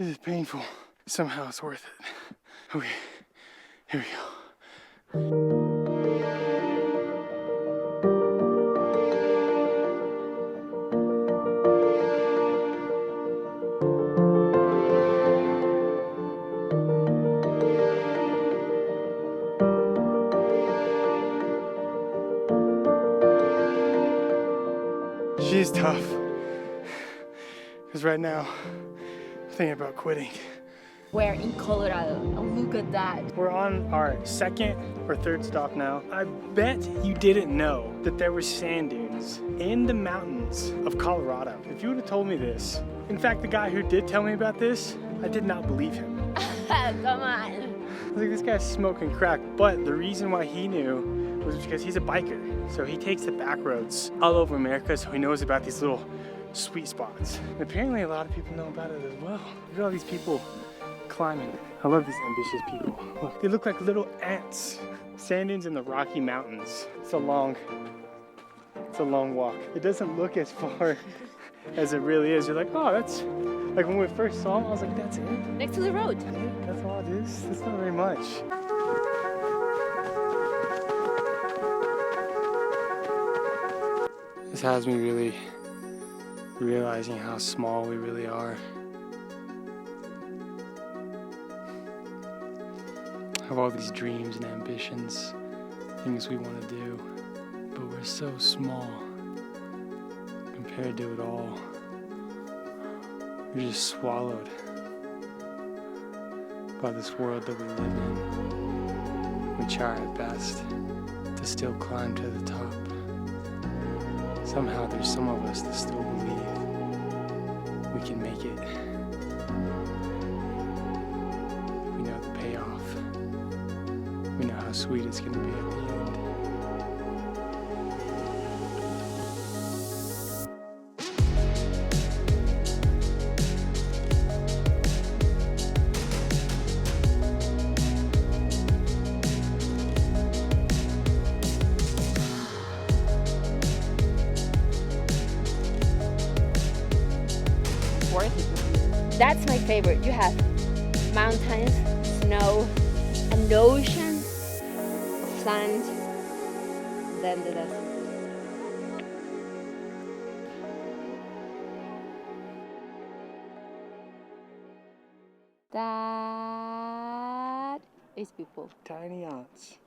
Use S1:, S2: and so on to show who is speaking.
S1: This is painful. Somehow it's worth it. Okay, here we go. She's tough. Because right now, I'm thinking about quitting.
S2: We're in Colorado. Oh, look at that.
S1: We're on our second or third stop now. I bet you didn't know that there were sand dunes in the mountains of Colorado. If you would have told me this, in fact, the guy who did tell me about this, I did not believe him.
S2: Come on.
S1: I was like, this guy's smoking crack. But the reason why he knew was because he's a biker. So he takes the back roads all over America, so he knows about these little sweet spots. And apparently a lot of people know about it as well. Look at all these people climbing. I love these ambitious people. Look, they look like little ants. Sand dunes in the Rocky Mountains. It's a long walk. It doesn't look as far as it really is. You're like, oh, that's, like when we first saw them, I was like, that's it?
S2: Next to the road.
S1: That's all it is? That's not very much. This has me really realizing how small we really are. I have all these dreams and ambitions, things we want to do, but we're so small compared to it all. We're just swallowed by this world that we live in. We try our best to still climb to the top. Somehow there's some of us that still believe we can make it. We know the payoff. We know how sweet it's going to be at the end.
S2: That's my favorite. You have mountains, snow, an ocean, sand, then the desert. That is people.
S1: Tiny ants.